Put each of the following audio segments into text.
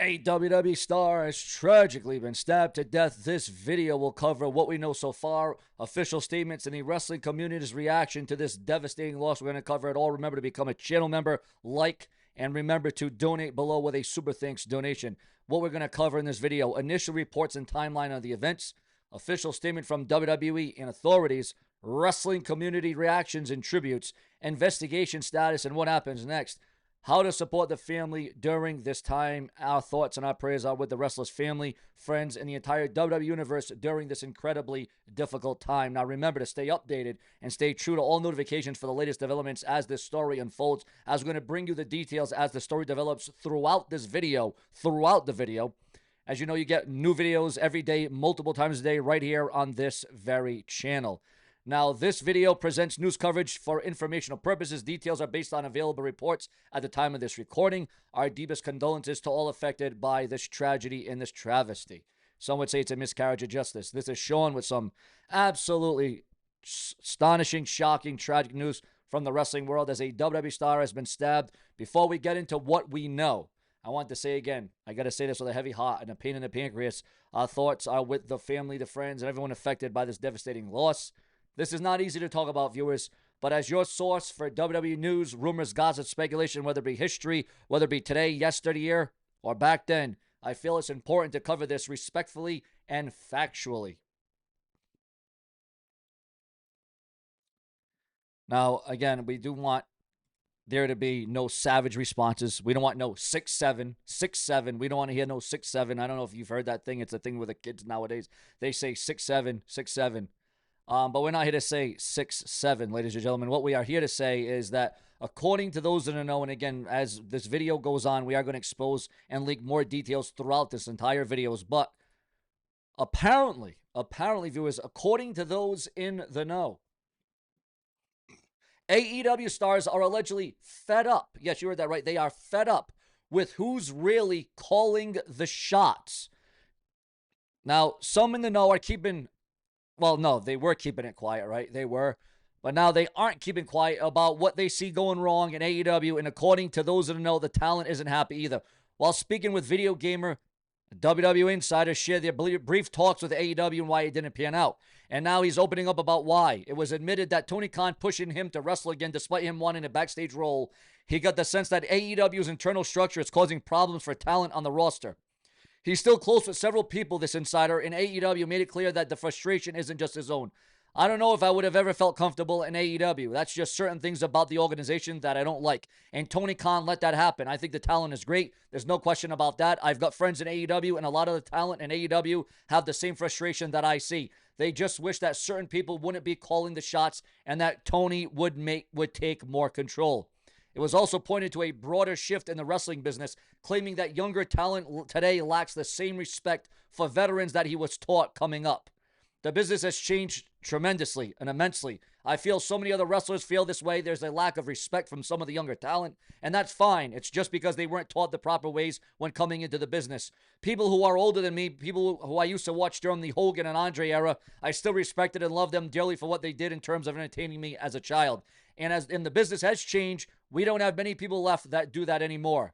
A WWE star has tragically been stabbed to death. This video will cover what we know so far, official statements, and the wrestling community's reaction to this devastating loss. We're going to cover it all. Remember to become a channel member, like, and remember to donate below with a super thanks donation. What we're going to cover in this video: initial reports and timeline of the events, official statement from WWE and authorities, wrestling community reactions and tributes, investigation status, and what happens next. How to support the family during this time. Our thoughts and our prayers are with the wrestler's family, friends, and the entire WWE Universe during this incredibly difficult time. Now, remember to stay updated and stay true to all notifications for the latest developments as this story unfolds, as we're going to bring you the details as the story develops throughout this video, As you know, you get new videos every day, multiple times a day, right here on this very channel. Now, this video presents news coverage for informational purposes. Details are based on available reports at the time of this recording. Our deepest condolences to all affected by this tragedy and this travesty. Some would say it's a miscarriage of justice. This is Sean with some absolutely astonishing, shocking, tragic news from the wrestling world as a WWE star has been stabbed. Before we get into what we know, I want to say again, I got to say this with a heavy heart and a pain in the pancreas. Our thoughts are with the family, the friends, and everyone affected by this devastating loss. This is not easy to talk about, viewers, but as your source for WWE news, rumors, gossip, speculation, whether it be history, whether it be today, yesterday, or back then, I feel it's important to cover this respectfully and factually. Now, again, we do want there to be no savage responses. We don't want no 6'7", 6'7". We don't want to hear no 6'7". I don't know if you've heard that thing. It's a thing with the kids nowadays. They say 6'7", 6'7". But we're not here to say 6'7", ladies and gentlemen. What we are here to say is that according to those that know, and again, as this video goes on, we are going to expose and leak more details throughout this entire videos. But apparently, viewers, according to those in the know, AEW stars are allegedly fed up. Yes, you heard that right. They are fed up with who's really calling the shots. Now, some in the know are keeping... Well, no, they were keeping it quiet, right? They were. But now they aren't keeping quiet about what they see going wrong in AEW. And according to those that know, the talent isn't happy either. While speaking with Video Gamer, WWE insiders shared their brief talks with AEW and why it didn't pan out. And now he's opening up about why. It was admitted that Tony Khan pushing him to wrestle again despite him wanting a backstage role. He got the sense that AEW's internal structure is causing problems for talent on the roster. He's still close with several people, this insider, and AEW made it clear that the frustration isn't just his own. I don't know if I would have ever felt comfortable in AEW. That's just certain things about the organization that I don't like. And Tony Khan let that happen. I think the talent is great. There's no question about that. I've got friends in AEW, and a lot of the talent in AEW have the same frustration that I see. They just wish that certain people wouldn't be calling the shots and that Tony would take more control. It was also pointed to a broader shift in the wrestling business, claiming that younger talent today lacks the same respect for veterans that he was taught coming up. The business has changed tremendously and immensely. I feel so many other wrestlers feel this way. There's a lack of respect from some of the younger talent, and that's fine. It's just because they weren't taught the proper ways when coming into the business. People who are older than me, people who I used to watch during the Hogan and Andre era, I still respected and loved them dearly for what they did in terms of entertaining me as a child. And as the business has changed, we don't have many people left that do that anymore.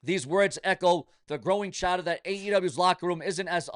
These words echo the growing chatter that AEW's locker room isn't as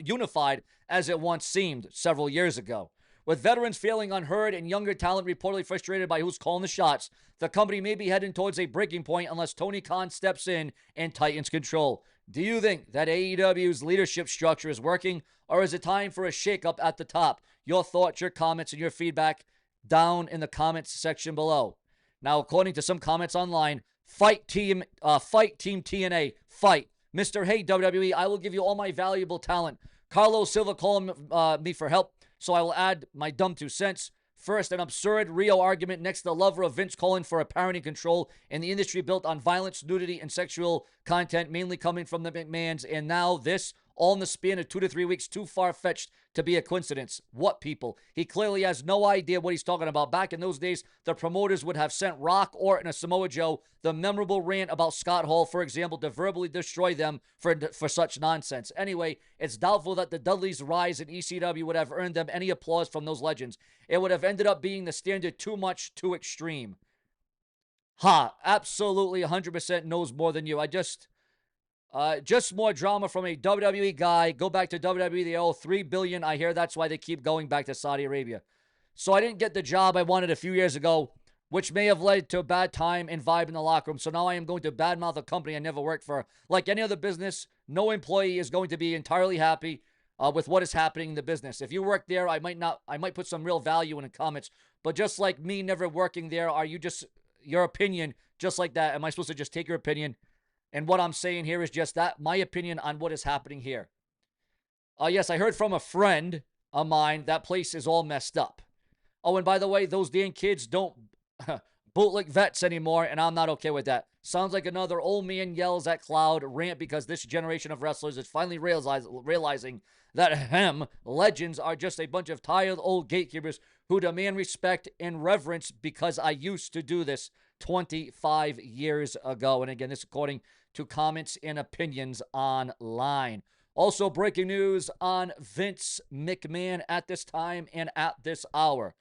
unified as it once seemed several years ago. With veterans feeling unheard and younger talent reportedly frustrated by who's calling the shots, the company may be heading towards a breaking point unless Tony Khan steps in and tightens control. Do you think that AEW's leadership structure is working, or is it time for a shakeup at the top? Your thoughts, your comments, and your feedback down in the comments section below. Now, according to some comments online, fight team TNA, fight. Mr. Hey, WWE, I will give you all my valuable talent. Carlos Silva calling me for help, so I will add my dumb 2 cents. First, an absurd Rio argument. Next, the lover of Vince calling for a parenting control in the industry built on violence, nudity, and sexual content, mainly coming from the McMahons. And now this, all in the span of 2 to 3 weeks, too far-fetched to be a coincidence. What people? He clearly has no idea what he's talking about. Back in those days, the promoters would have sent Rock, Orton, and Samoa Joe the memorable rant about Scott Hall, for example, to verbally destroy them for such nonsense. Anyway, it's doubtful that the Dudleys' rise in ECW would have earned them any applause from those legends. It would have ended up being the standard too much, too extreme. Absolutely 100% knows more than you. Just more drama from a WWE guy. Go back to WWE. They owe $3 billion. I hear that's why they keep going back to Saudi Arabia. So I didn't get the job I wanted a few years ago, which may have led to a bad time and vibe in the locker room. So now I am going to badmouth a company I never worked for. Like any other business, no employee is going to be entirely happy with what is happening in the business. If you work there, I might put some real value in the comments. But just like me never working there, are you just, your opinion, just like that? Am I supposed to just take your opinion? And what I'm saying here is just that, my opinion on what is happening here. Yes, I heard from a friend of mine that place is all messed up. Oh, and by the way, those damn kids don't bootlick vets anymore, and I'm not okay with that. Sounds like another old man yells at cloud rant because this generation of wrestlers is finally realizing that legends are just a bunch of tired old gatekeepers who demand respect and reverence because I used to do this 25 years ago. And again, this according to comments and opinions online. Also, breaking news on Vince McMahon at this time and at this hour.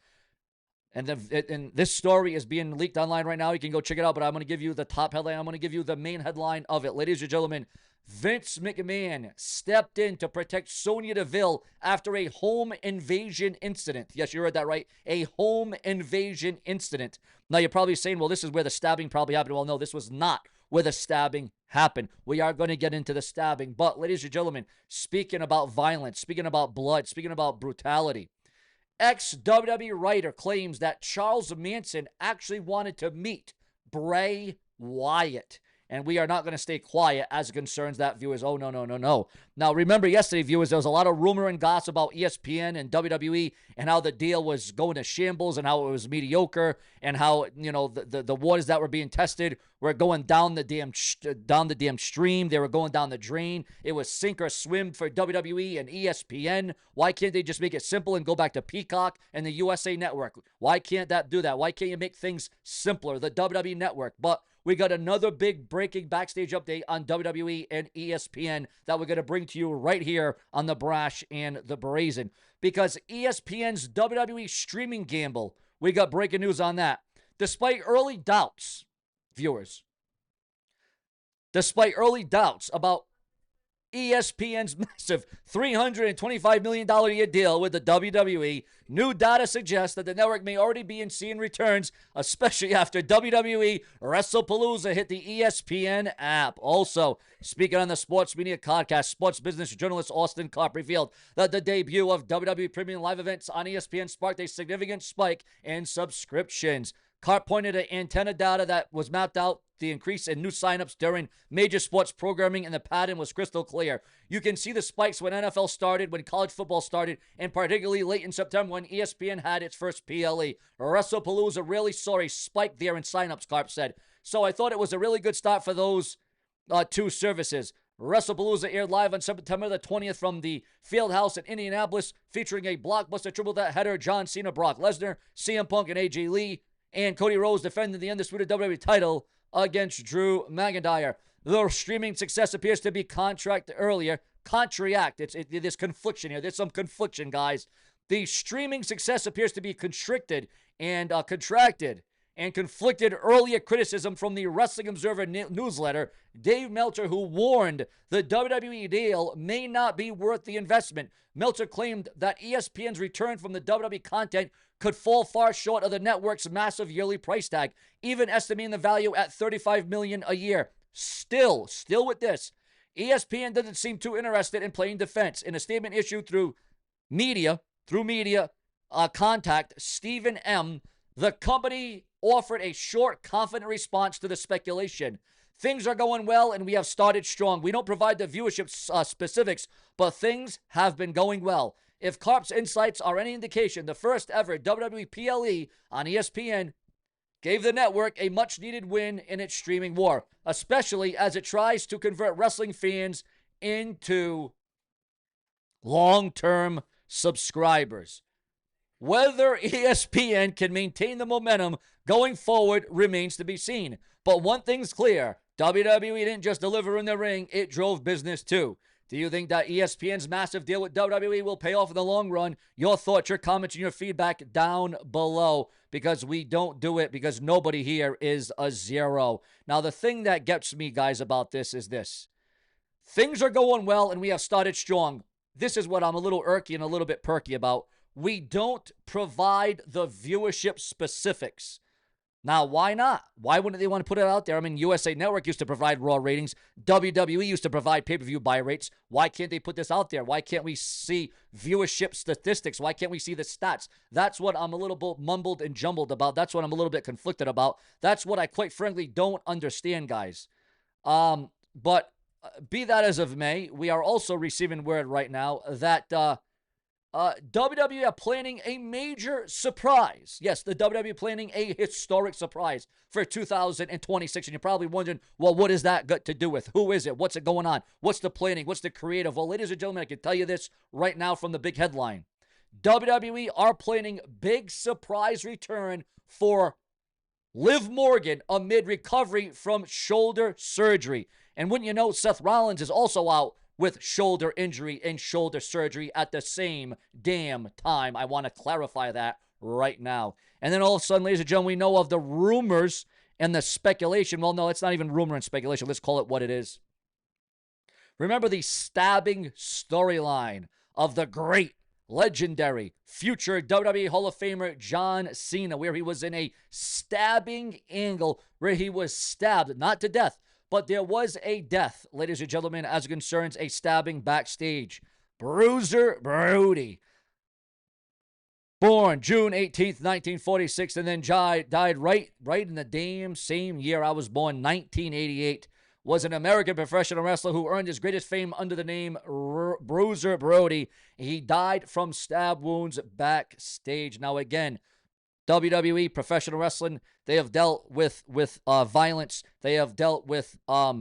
And this story is being leaked online right now. You can go check it out, but I'm going to give you the top headline. I'm going to give you the main headline of it. Ladies and gentlemen, Vince McMahon stepped in to protect Sonya Deville after a home invasion incident. Yes, you heard that right. A home invasion incident. Now, you're probably saying, well, this is where the stabbing probably happened. Well, no, this was not where the stabbing happened. We are going to get into the stabbing. But, ladies and gentlemen, speaking about violence, speaking about blood, speaking about brutality, ex-WWE writer claims that Charles Manson actually wanted to meet Bray Wyatt. And we are not going to stay quiet as it concerns that, viewers. Oh, no, no, no, no. Now, remember yesterday, viewers, there was a lot of rumor and gossip about ESPN and WWE and how the deal was going to shambles and how it was mediocre and how, you know, the waters that were being tested were going down the damn stream. They were going down the drain. It was sink or swim for WWE and ESPN. Why can't they just make it simple and go back to Peacock and the USA Network? Why can't that do that? Why can't you make things simpler? The WWE Network. But we got another big breaking backstage update on WWE and ESPN that we're going to bring to you right here on the Brash and the Brazen. Because ESPN's WWE streaming gamble, we got breaking news on that. Despite early doubts, viewers, about ESPN's massive $325 million a year deal with the WWE, new data suggests that the network may already be seeing returns, especially after WWE WrestlePalooza hit the ESPN app. Also, speaking on the Sports Media Podcast, sports business journalist Austin Karp revealed that the debut of WWE Premium Live events on ESPN sparked a significant spike in subscriptions. Karp pointed to antenna data that was mapped out the increase in new signups during major sports programming, and the pattern was crystal clear. You can see the spikes when NFL started, when college football started, and particularly late in September when ESPN had its first PLE. WrestlePalooza really saw a spike there in signups, Karp said. So I thought it was a really good start for those two services. WrestlePalooza aired live on September the 20th from the Fieldhouse in Indianapolis, featuring a blockbuster triple threat header: John Cena, Brock Lesnar, CM Punk, and AJ Lee, and Cody Rhodes defending the undisputed WWE title against Drew McIntyre. The streaming success appears to be there's confliction here. There's some confliction, guys. The streaming success appears to be contracted and conflicted earlier criticism from the Wrestling Observer newsletter. Dave Meltzer, who warned the WWE deal may not be worth the investment. Meltzer claimed that ESPN's return from the WWE content could fall far short of the network's massive yearly price tag, even estimating the value at $35 million a year. Still with this, ESPN doesn't seem too interested in playing defense. In a statement issued through media contact, Stephen M., the company offered a short, confident response to the speculation. Things are going well, and we have started strong. We don't provide the viewership specifics, but things have been going well. If Karp's insights are any indication, the first ever WWE PLE on ESPN gave the network a much-needed win in its streaming war, especially as it tries to convert wrestling fans into long-term subscribers. Whether ESPN can maintain the momentum going forward remains to be seen. But one thing's clear, WWE didn't just deliver in the ring, it drove business too. Do you think that ESPN's massive deal with WWE will pay off in the long run? Your thoughts, your comments, and your feedback down below, because we don't do it, because nobody here is a zero. Now, the thing that gets me, guys, about this is this. things are going well and we have started strong. This is what I'm a little irky and a little bit perky about. We don't provide the viewership specifics. Now, why not? Why wouldn't they want to put it out there? I mean, USA Network used to provide raw ratings. WWE used to provide pay-per-view buy rates. Why can't they put this out there? Why can't we see viewership statistics? Why can't we see the stats? That's what I'm a little bit mumbled and jumbled about. That's what I'm a little bit conflicted about. That's what I quite frankly don't understand, guys. But be that as of May, we are also receiving word right now that WWE are planning a major surprise. Yes, the WWE planning a historic surprise for 2026. And you're probably wondering, well, what is that got to do with? Who is it? What's it going on? What's the planning? What's the creative? Well, ladies and gentlemen, I can tell you this right now from the big headline. WWE are planning big surprise return for Liv Morgan amid recovery from shoulder surgery. And wouldn't you know, Seth Rollins is also out with shoulder injury and shoulder surgery at the same damn time. I want to clarify that right now. And then all of a sudden, ladies and gentlemen, we know of the rumors and the speculation. Well, no, it's not even rumor and speculation. Let's call it what it is. Remember the stabbing storyline of the great, legendary, future WWE Hall of Famer John Cena, where he was in a stabbing angle where he was stabbed, not to death, but there was a death, ladies and gentlemen, as it concerns a stabbing backstage. Bruiser Brody, born June 18th, 1946, and then died right in the damn same year I was born, 1988, was an American professional wrestler who earned his greatest fame under the name Bruiser Brody. He died from stab wounds backstage. Now, again, WWE, professional wrestling, they have dealt with violence. They have dealt with a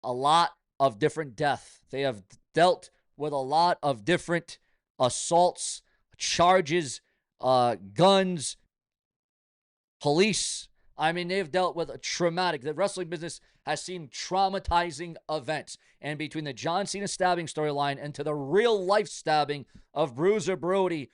lot of different death. They have dealt with a lot of different assaults, charges, guns, police. I mean, they've dealt with a traumatic. The wrestling business has seen traumatizing events. And between the John Cena stabbing storyline and to the real life stabbing of Bruiser Brody,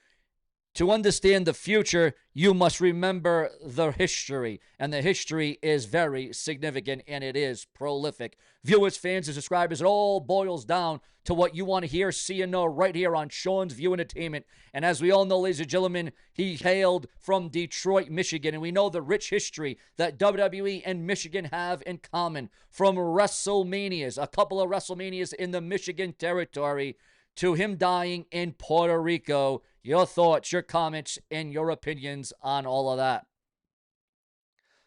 to understand the future, you must remember the history. And the history is very significant, and it is prolific. Viewers, fans, and subscribers, it all boils down to what you want to hear, see, and know right here on Sean's View Entertainment. And as we all know, ladies and gentlemen, he hailed from Detroit, Michigan. And we know the rich history that WWE and Michigan have in common. From WrestleManias, a couple of WrestleManias in the Michigan territory, to him dying in Puerto Rico. Your thoughts, your comments, and your opinions on all of that.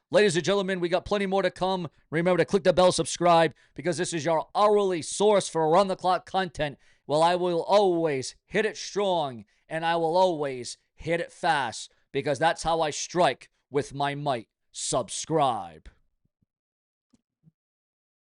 Ladies and gentlemen, we got plenty more to come. Remember to click the bell, subscribe, because this is your hourly source for around-the-clock content. Well, I will always hit it strong, and I will always hit it fast, because that's how I strike with my might. Subscribe.